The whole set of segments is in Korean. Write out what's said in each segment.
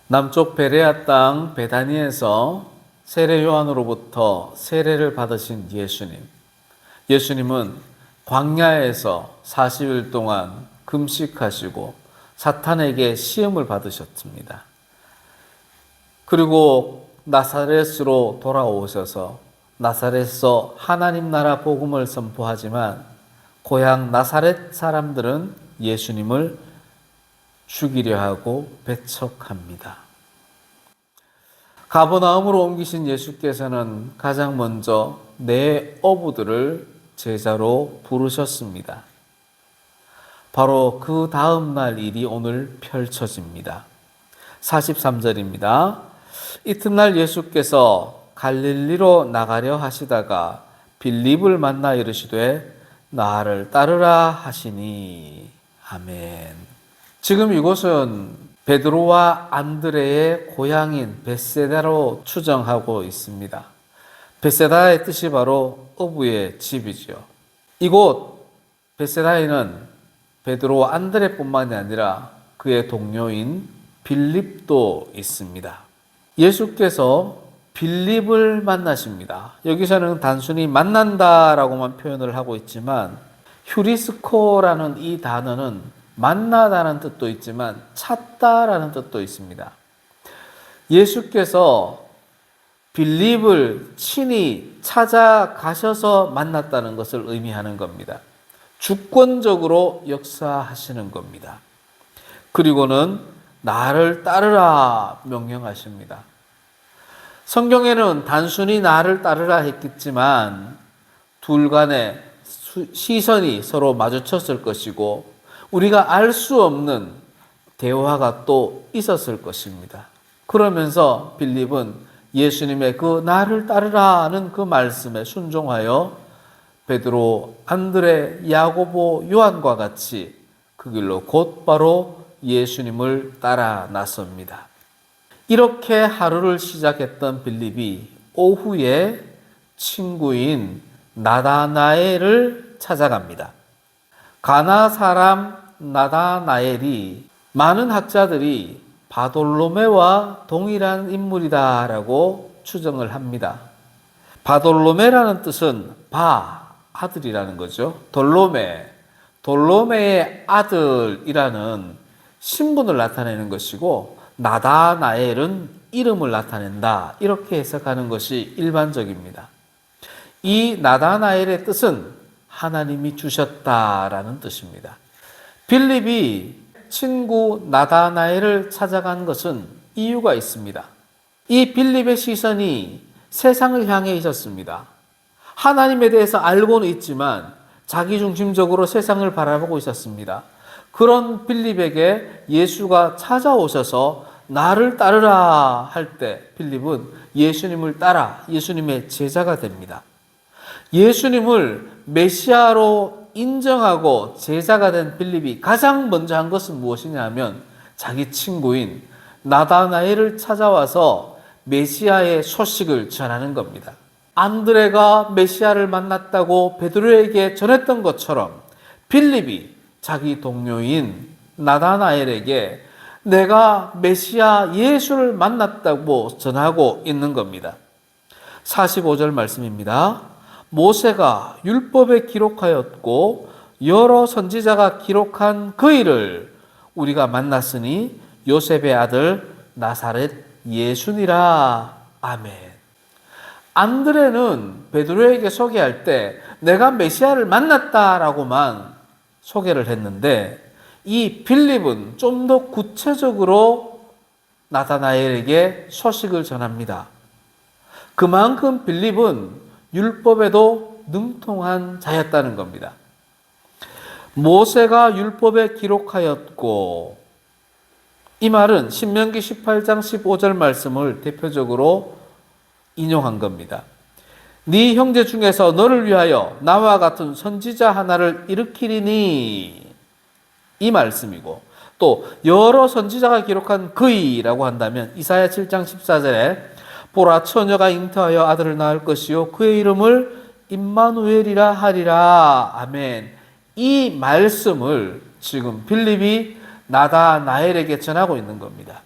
남쪽 베레아 땅 베다니에서 세례 요한으로부터 세례를 받으신 예수님. 예수님은 광야에서 40일 동안 금식하시고 사탄에게 시험을 받으셨습니다. 그리고 나사렛으로 돌아오셔서 나사렛에서 하나님 나라 복음을 선포하지만 고향 나사렛 사람들은 예수님을 죽이려 하고 배척합니다. 가버나움으로 옮기신 예수께서는 가장 먼저 네 어부들을 제자로 부르셨습니다. 바로 그 다음 날 일이 오늘 펼쳐집니다. 43절입니다. 이튿날 예수께서 갈릴리로 나가려 하시다가 빌립을 만나 이르시되 나를 따르라 하시니. 아멘. 지금 이곳은 베드로와 안드레의 고향인 벳세다로 추정하고 있습니다. 벳세다의 뜻이 바로 어부의 집이죠. 이곳 벳세다에는 베드로와 안드레뿐만이 아니라 그의 동료인 빌립도 있습니다. 예수께서 빌립을 만나십니다. 여기서는 단순히 만난다라고만 표현을 하고 있지만 휴리스코라는 이 단어는 만나다는 뜻도 있지만 찾다라는 뜻도 있습니다. 예수께서 빌립을 친히 찾아가셔서 만났다는 것을 의미하는 겁니다. 주권적으로 역사하시는 겁니다. 그리고는 나를 따르라 명령하십니다. 성경에는 단순히 나를 따르라 했겠지만 둘 간의 시선이 서로 마주쳤을 것이고 우리가 알 수 없는 대화가 또 있었을 것입니다. 그러면서 빌립은 예수님의 그 나를 따르라는 그 말씀에 순종하여 베드로, 안드레, 야고보, 요한과 같이 그 길로 곧바로 예수님을 따라 나섭니다. 이렇게 하루를 시작했던 빌립이 오후에 친구인 나다나엘을 찾아갑니다. 가나 사람 나다나엘이 많은 학자들이 바돌로메와 동일한 인물이다라고 추정을 합니다. 바돌로메라는 뜻은 아들이라는 거죠. 돌로메의 아들이라는 신분을 나타내는 것이고 나다나엘은 이름을 나타낸다. 이렇게 해석하는 것이 일반적입니다. 이 나다나엘의 뜻은 하나님이 주셨다라는 뜻입니다. 빌립이 친구 나다나엘을 찾아간 것은 이유가 있습니다. 이 빌립의 시선이 세상을 향해 있었습니다. 하나님에 대해서 알고는 있지만 자기중심적으로 세상을 바라보고 있었습니다. 그런 빌립에게 예수가 찾아오셔서 나를 따르라 할 때 빌립은 예수님을 따라 예수님의 제자가 됩니다. 예수님을 메시아로 인정하고 제자가 된 빌립이 가장 먼저 한 것은 무엇이냐 하면 자기 친구인 나다나엘을 찾아와서 메시아의 소식을 전하는 겁니다. 안드레가 메시아를 만났다고 베드로에게 전했던 것처럼 빌립이 자기 동료인 나다나엘에게 내가 메시아 예수를 만났다고 전하고 있는 겁니다. 45절 말씀입니다. 모세가 율법에 기록하였고 여러 선지자가 기록한 그 일을 우리가 만났으니 요셉의 아들 나사렛 예수니라. 아멘. 안드레는 베드로에게 소개할 때 내가 메시아를 만났다라고만 소개를 했는데 이 빌립은 좀 더 구체적으로 나다나엘에게 소식을 전합니다. 그만큼 빌립은 율법에도 능통한 자였다는 겁니다. 모세가 율법에 기록하였고, 이 말은 신명기 18장 15절 말씀을 대표적으로 인용한 겁니다. 네 형제 중에서 너를 위하여 나와 같은 선지자 하나를 일으키리니, 이 말씀이고, 또 여러 선지자가 기록한 그이라고 한다면 이사야 7장 14절에 보라 처녀가 잉태하여 아들을 낳을 것이요 그의 이름을 임마누엘이라 하리라. 아멘. 이 말씀을 지금 빌립이 나다나엘에게 전하고 있는 겁니다.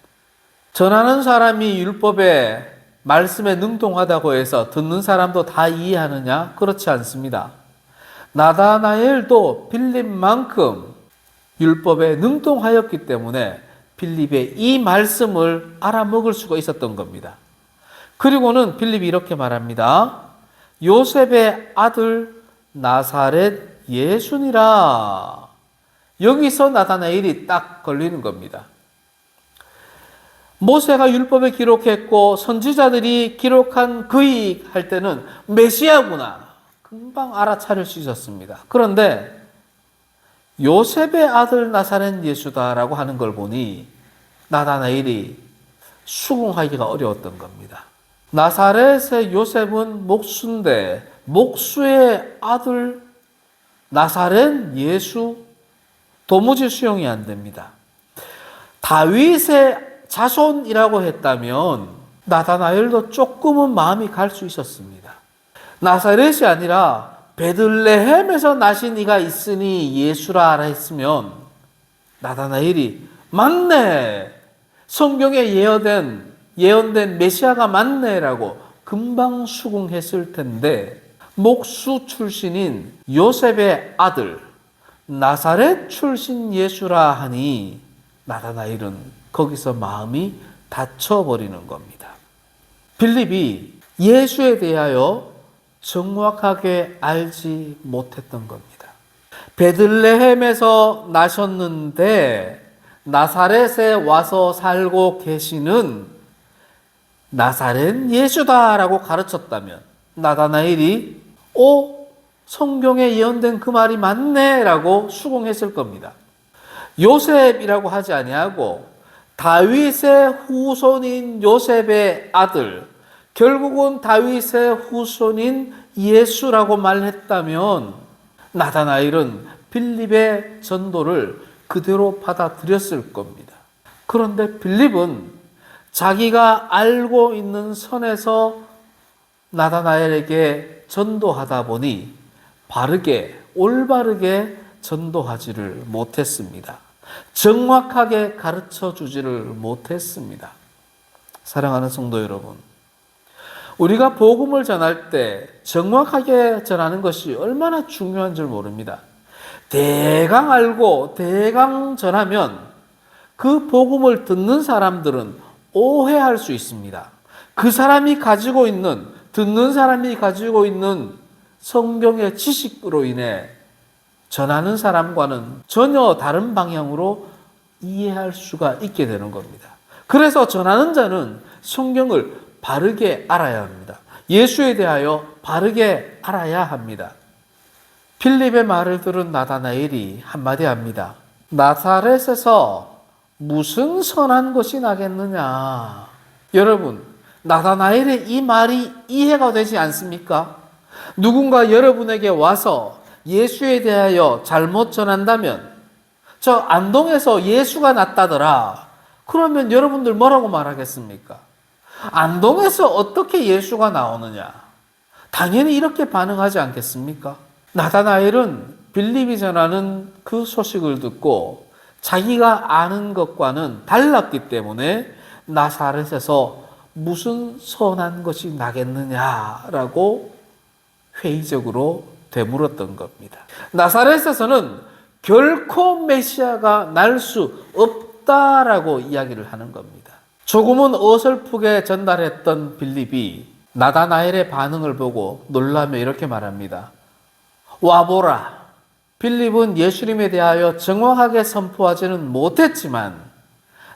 전하는 사람이 율법에 말씀에 능통하다고 해서 듣는 사람도 다 이해하느냐? 그렇지 않습니다. 나다나엘도 빌립만큼 율법에 능통하였기 때문에 빌립의 이 말씀을 알아먹을 수가 있었던 겁니다. 그리고는 빌립이 이렇게 말합니다. 요셉의 아들 나사렛 예수니라. 여기서 나다나엘이 딱 걸리는 겁니다. 모세가 율법에 기록했고 선지자들이 기록한 그이 할 때는 메시아구나. 금방 알아차릴 수 있었습니다. 그런데 요셉의 아들 나사렛 예수다라고 하는 걸 보니 나다나엘이 수긍하기가 어려웠던 겁니다. 나사렛의 요셉은 목수인데 목수의 아들 나사렛 예수 도무지 수용이 안 됩니다. 다윗의 자손이라고 했다면 나다나엘도 조금은 마음이 갈 수 있었습니다. 나사렛이 아니라 베들레헴에서 나신 이가 있으니 예수라 하라 했으면 나다나엘이 맞네, 성경에 예언된 메시아가 맞네라고 금방 수긍했을 텐데 목수 출신인 요셉의 아들 나사렛 출신 예수라 하니 나다나엘은 거기서 마음이 닫혀버리는 겁니다. 빌립이 예수에 대하여 정확하게 알지 못했던 겁니다. 베들레헴에서 나셨는데 나사렛에 와서 살고 계시는 나사렛 예수다라고 가르쳤다면 나다나엘이 성경에 예언된 그 말이 맞네라고 수긍했을 겁니다. 요셉이라고 하지 아니하고 다윗의 후손인 요셉의 아들, 결국은 다윗의 후손인 예수라고 말했다면 나다나엘은 빌립의 전도를 그대로 받아들였을 겁니다. 그런데 빌립은 자기가 알고 있는 선에서 나다나엘에게 전도하다 보니 올바르게 전도하지를 못했습니다. 정확하게 가르쳐 주지를 못했습니다. 사랑하는 성도 여러분, 우리가 복음을 전할 때 정확하게 전하는 것이 얼마나 중요한 줄 모릅니다. 대강 알고 대강 전하면 그 복음을 듣는 사람들은 오해할 수 있습니다. 그 사람이 가지고 있는, 듣는 사람이 가지고 있는 성경의 지식으로 인해 전하는 사람과는 전혀 다른 방향으로 이해할 수가 있게 되는 겁니다. 그래서 전하는 자는 성경을 바르게 알아야 합니다. 예수에 대하여 바르게 알아야 합니다. 빌립의 말을 들은 나다나엘이 한마디 합니다. 나사렛에서 무슨 선한 것이 나겠느냐. 여러분, 나다나엘의 이 말이 이해가 되지 않습니까? 누군가 여러분에게 와서 예수에 대하여 잘못 전한다면, 저 안동에서 예수가 났다더라. 그러면 여러분들 뭐라고 말하겠습니까? 안동에서 어떻게 예수가 나오느냐? 당연히 이렇게 반응하지 않겠습니까? 나다나엘은 빌립이 전하는 그 소식을 듣고 자기가 아는 것과는 달랐기 때문에 나사렛에서 무슨 선한 것이 나겠느냐라고 회의적으로 되물었던 겁니다. 나사렛에서는 결코 메시아가 날 수 없다라고 이야기를 하는 겁니다. 조금은 어설프게 전달했던 빌립이 나다나엘의 반응을 보고 놀라며 이렇게 말합니다. 와보라. 빌립은 예수님에 대하여 정확하게 선포하지는 못했지만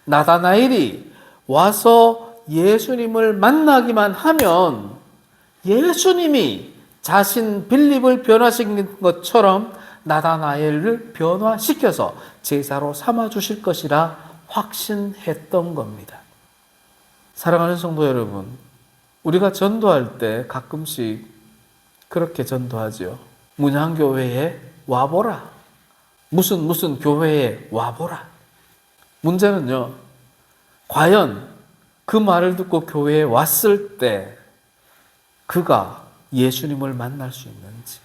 나다나엘이 와서 예수님을 만나기만 하면 예수님이 자신 빌립을 변화시킨 것처럼 나다나엘을 변화시켜서 제자로 삼아주실 것이라 확신했던 겁니다. 사랑하는 성도 여러분, 우리가 전도할 때 가끔씩 그렇게 전도하죠. 문양교회에 와보라. 무슨 교회에 와보라. 문제는요, 과연 그 말을 듣고 교회에 왔을 때 그가 예수님을 만날 수 있는지,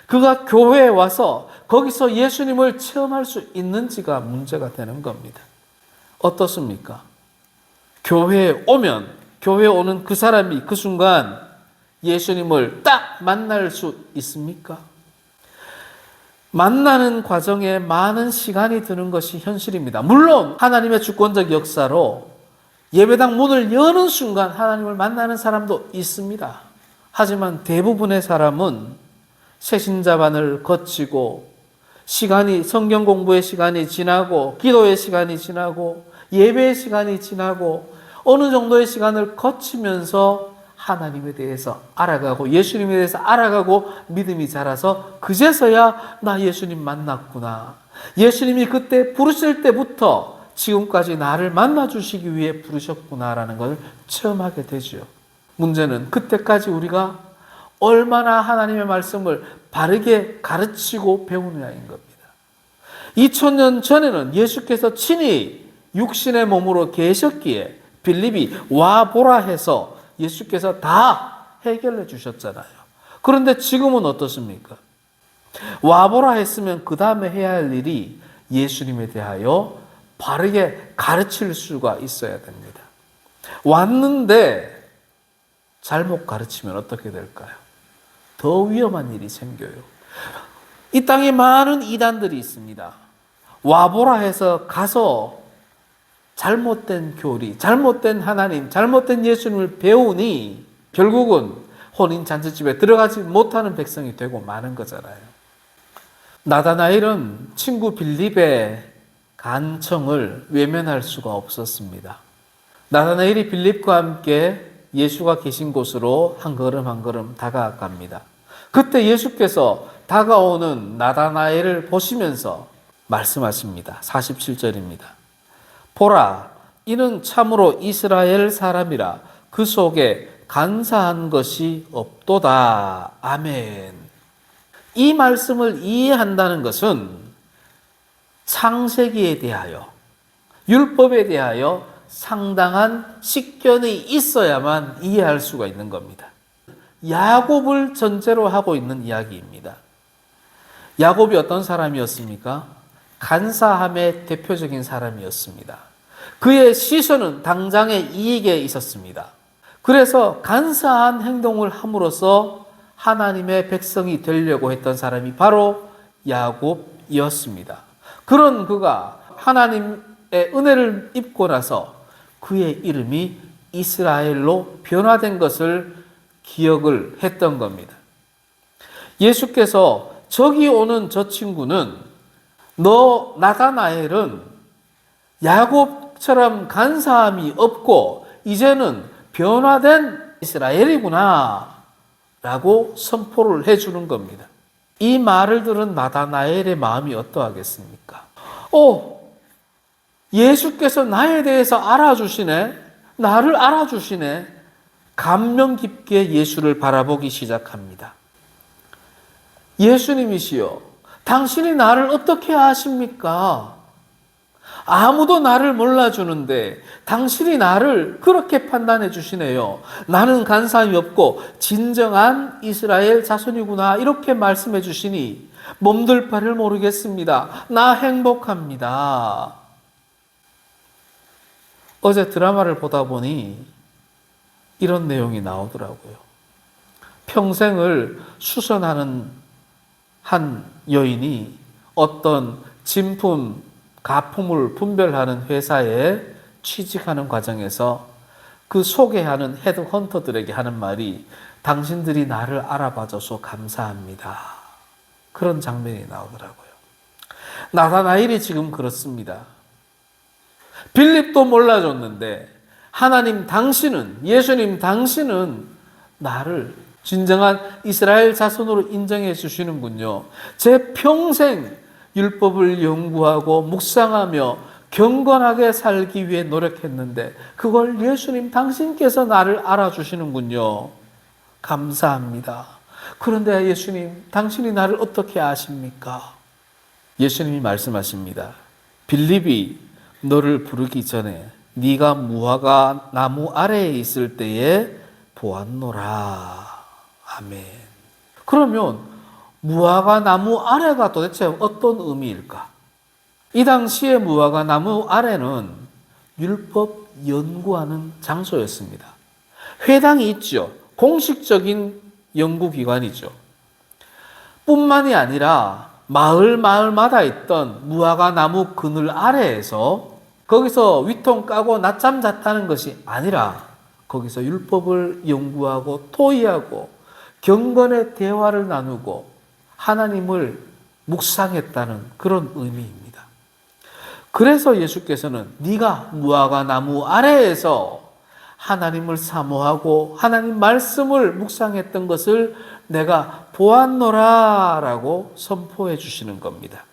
그가 교회에 와서 거기서 예수님을 체험할 수 있는지가 문제가 되는 겁니다. 어떻습니까? 교회에 오는 그 사람이 그 순간 예수님을 딱 만날 수 있습니까? 만나는 과정에 많은 시간이 드는 것이 현실입니다. 물론 하나님의 주권적 역사로 예배당 문을 여는 순간 하나님을 만나는 사람도 있습니다. 하지만 대부분의 사람은 새신자반을 거치고 성경 공부의 시간이 지나고 기도의 시간이 지나고 예배의 시간이 지나고 어느 정도의 시간을 거치면서 하나님에 대해서 알아가고 예수님에 대해서 알아가고 믿음이 자라서 그제서야 나 예수님 만났구나. 예수님이 그때 부르실 때부터 지금까지 나를 만나주시기 위해 부르셨구나라는 걸 체험하게 되죠. 문제는 그때까지 우리가 얼마나 하나님의 말씀을 바르게 가르치고 배우느냐인 겁니다. 2000년 전에는 예수께서 친히 육신의 몸으로 계셨기에 빌립이 와보라 해서 예수께서 다 해결해 주셨잖아요. 그런데 지금은 어떻습니까? 와보라 했으면 그 다음에 해야 할 일이 예수님에 대하여 바르게 가르칠 수가 있어야 됩니다. 왔는데 잘못 가르치면 어떻게 될까요? 더 위험한 일이 생겨요. 이 땅에 많은 이단들이 있습니다. 와보라 해서 가서 잘못된 교리, 잘못된 하나님, 잘못된 예수님을 배우니 결국은 혼인잔치집에 들어가지 못하는 백성이 되고 마는 거잖아요. 나다나엘은 친구 빌립의 간청을 외면할 수가 없었습니다. 나다나엘이 빌립과 함께 예수가 계신 곳으로 한 걸음 한 걸음 다가갑니다. 그때 예수께서 다가오는 나다나엘을 보시면서 말씀하십니다. 47절입니다. 보라, 이는 참으로 이스라엘 사람이라 그 속에 간사한 것이 없도다. 아멘. 이 말씀을 이해한다는 것은 창세기에 대하여, 율법에 대하여 상당한 식견이 있어야만 이해할 수가 있는 겁니다. 야곱을 전제로 하고 있는 이야기입니다. 야곱이 어떤 사람이었습니까? 간사함의 대표적인 사람이었습니다. 그의 시선은 당장의 이익에 있었습니다. 그래서 간사한 행동을 함으로써 하나님의 백성이 되려고 했던 사람이 바로 야곱이었습니다. 그런 그가 하나님의 은혜를 입고 나서 그의 이름이 이스라엘로 변화된 것을 기억을 했던 겁니다. 예수께서 저기 오는 저 친구는 너 나다나엘은 야곱처럼 간사함이 없고 이제는 변화된 이스라엘이구나 라고 선포를 해주는 겁니다. 이 말을 들은 나다나엘의 마음이 어떠하겠습니까? 예수께서 나에 대해서 알아주시네, 나를 알아주시네. 감명 깊게 예수를 바라보기 시작합니다. 예수님이시여, 당신이 나를 어떻게 아십니까? 아무도 나를 몰라주는데 당신이 나를 그렇게 판단해 주시네요. 나는 간사함이 없고 진정한 이스라엘 자손이구나 이렇게 말씀해 주시니 몸둘 바를 모르겠습니다. 나 행복합니다. 어제 드라마를 보다 보니 이런 내용이 나오더라고요. 평생을 수선하는 한 여인이 어떤 진품, 가품을 분별하는 회사에 취직하는 과정에서 그 소개하는 헤드헌터들에게 하는 말이 당신들이 나를 알아봐줘서 감사합니다. 그런 장면이 나오더라고요. 나다나엘이 지금 그렇습니다. 빌립도 몰라줬는데 하나님 당신은, 예수님 당신은 나를 진정한 이스라엘 자손으로 인정해 주시는군요. 제 평생 율법을 연구하고 묵상하며 경건하게 살기 위해 노력했는데 그걸 예수님 당신께서 나를 알아주시는군요. 감사합니다. 그런데 예수님, 당신이 나를 어떻게 아십니까? 예수님이 말씀하십니다. 빌립이 너를 부르기 전에 네가 무화과 나무 아래에 있을 때에 보았노라. 아멘. 그러면 무화과 나무 아래가 도대체 어떤 의미일까? 이 당시에 무화과 나무 아래는 율법 연구하는 장소였습니다. 회당이 있죠. 공식적인 연구기관이죠. 뿐만이 아니라 마을마다 있던 무화과 나무 그늘 아래에서 거기서 위통 까고 낮잠 잤다는 것이 아니라 거기서 율법을 연구하고 토의하고 경건의 대화를 나누고 하나님을 묵상했다는 그런 의미입니다. 그래서 예수께서는 네가 무화과 나무 아래에서 하나님을 사모하고 하나님 말씀을 묵상했던 것을 내가 보았노라 라고 선포해 주시는 겁니다.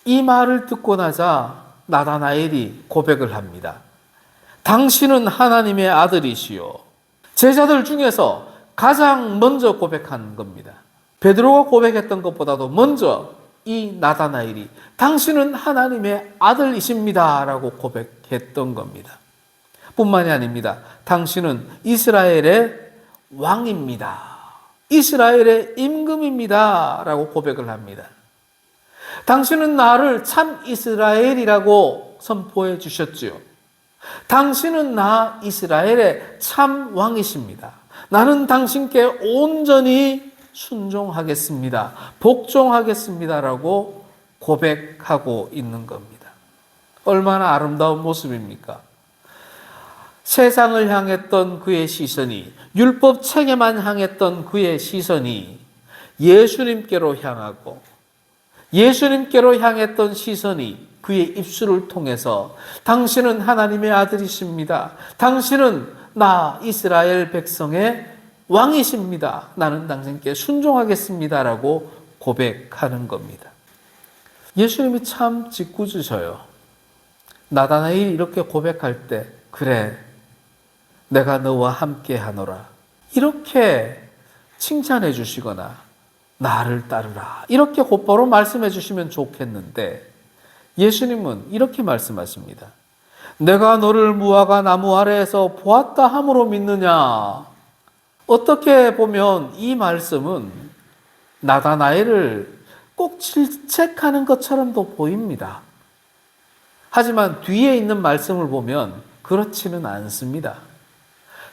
이 말을 듣고 나자 나다나엘이 고백을 합니다. 당신은 하나님의 아들이시요. 제자들 중에서 가장 먼저 고백한 겁니다. 베드로가 고백했던 것보다도 먼저 이 나다나엘이 당신은 하나님의 아들이십니다 라고 고백했던 겁니다. 뿐만이 아닙니다. 당신은 이스라엘의 왕입니다. 이스라엘의 임금입니다 라고 고백을 합니다. 당신은 나를 참 이스라엘이라고 선포해 주셨지요. 당신은 나 이스라엘의 참 왕이십니다. 나는 당신께 온전히 순종하겠습니다. 복종하겠습니다 라고 고백하고 있는 겁니다. 얼마나 아름다운 모습입니까? 세상을 향했던 그의 시선이, 율법 체계만 향했던 그의 시선이 예수님께로 향하고, 예수님께로 향했던 시선이 그의 입술을 통해서 당신은 하나님의 아들이십니다. 당신은 나 이스라엘 백성의 왕이십니다. 나는 당신께 순종하겠습니다 라고 고백하는 겁니다. 예수님이 참 짓궂으셔요. 나다나엘이 이렇게 고백할 때 그래 내가 너와 함께 하노라 이렇게 칭찬해 주시거나 나를 따르라 이렇게 곧바로 말씀해 주시면 좋겠는데 예수님은 이렇게 말씀하십니다. 내가 너를 무화과 나무 아래에서 보았다 함으로 믿느냐. 어떻게 보면 이 말씀은 나다나엘을 꼭 질책하는 것처럼도 보입니다. 하지만 뒤에 있는 말씀을 보면 그렇지는 않습니다.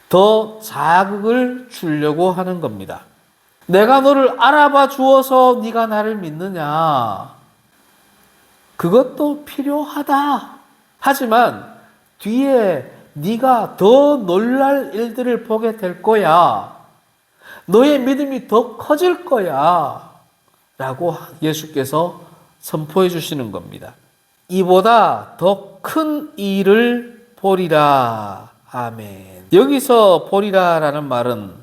더 자극을 주려고 하는 겁니다. 내가 너를 알아봐 주어서 네가 나를 믿느냐. 그것도 필요하다. 하지만 뒤에 네가 더 놀랄 일들을 보게 될 거야. 너의 믿음이 더 커질 거야. 라고 예수께서 선포해 주시는 겁니다. 이보다 더 큰 일을 보리라. 아멘. 여기서 보리라라는 말은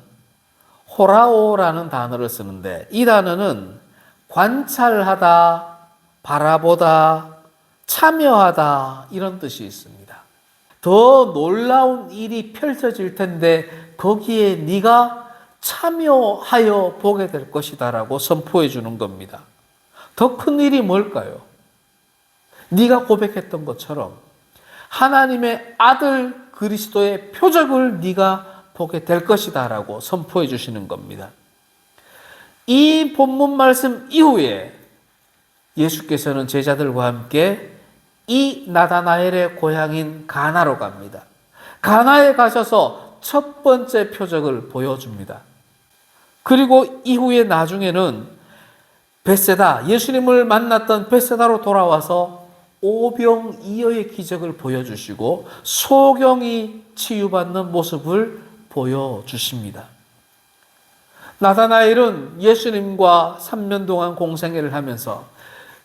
호라오라는 단어를 쓰는데 이 단어는 관찰하다, 바라보다, 참여하다 이런 뜻이 있습니다. 더 놀라운 일이 펼쳐질 텐데 거기에 네가 참여하여 보게 될 것이다 라고 선포해 주는 겁니다. 더 큰 일이 뭘까요? 네가 고백했던 것처럼 하나님의 아들 그리스도의 표적을 네가 보게 될 것이다 라고 선포해 주시는 겁니다. 이 본문 말씀 이후에 예수께서는 제자들과 함께 이 나다나엘의 고향인 가나로 갑니다. 가나에 가셔서 첫 번째 표적을 보여줍니다. 그리고 이후에 나중에는 벳세다, 예수님을 만났던 벳세다로 돌아와서 오병이어의 기적을 보여주시고 소경이 치유받는 모습을 보여주십니다. 나다나엘은 예수님과 3년 동안 공생애를 하면서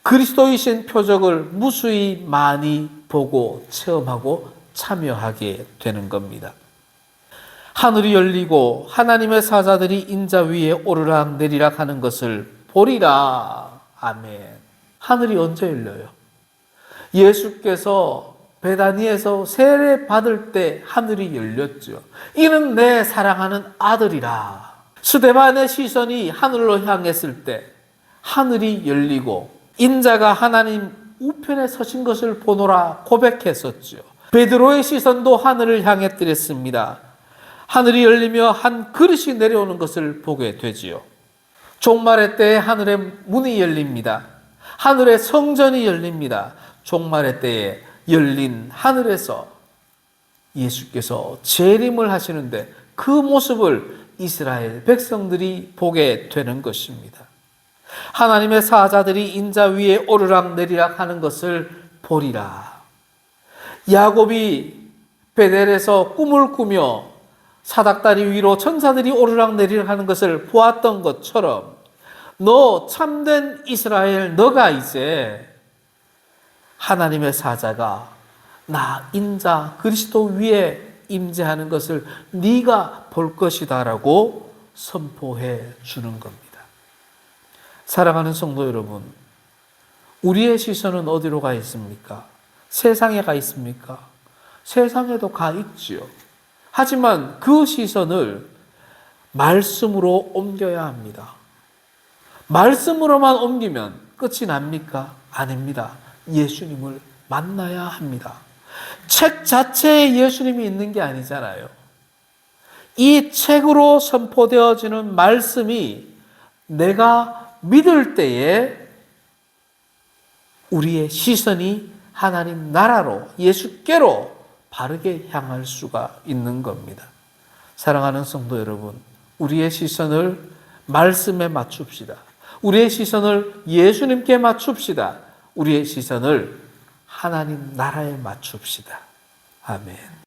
그리스도이신 표적을 무수히 많이 보고 체험하고 참여하게 되는 겁니다. 하늘이 열리고 하나님의 사자들이 인자 위에 오르락 내리락 하는 것을 보리라. 아멘. 하늘이 언제 열려요? 예수께서 베다니에서 세례 받을 때 하늘이 열렸죠. 이는 내 사랑하는 아들이라. 스데반의 시선이 하늘로 향했을 때 하늘이 열리고 인자가 하나님 우편에 서신 것을 보노라 고백했었죠. 베드로의 시선도 하늘을 향했더랬습니다. 하늘이 열리며 한 그릇이 내려오는 것을 보게 되지요. 종말의 때에 하늘의 문이 열립니다. 하늘의 성전이 열립니다. 종말의 때에 열린 하늘에서 예수께서 재림을 하시는데 그 모습을 이스라엘 백성들이 보게 되는 것입니다. 하나님의 사자들이 인자 위에 오르락 내리락 하는 것을 보리라. 야곱이 베델에서 꿈을 꾸며 사닥다리 위로 천사들이 오르락 내리락 하는 것을 보았던 것처럼 너 참된 이스라엘, 너가 이제 하나님의 사자가 나 인자 그리스도 위에 임재하는 것을 네가 볼 것이다라고 선포해 주는 겁니다. 사랑하는 성도 여러분, 우리의 시선은 어디로 가 있습니까? 세상에 가 있습니까? 세상에도 가 있지요. 하지만 그 시선을 말씀으로 옮겨야 합니다. 말씀으로만 옮기면 끝이 납니까? 아닙니다. 예수님을 만나야 합니다. 책 자체에 예수님이 있는 게 아니잖아요. 이 책으로 선포되어지는 말씀이 내가 믿을 때에 우리의 시선이 하나님 나라로, 예수께로 바르게 향할 수가 있는 겁니다. 사랑하는 성도 여러분, 우리의 시선을 말씀에 맞춥시다. 우리의 시선을 예수님께 맞춥시다. 우리의 시선을 하나님 나라에 맞춥시다. 아멘.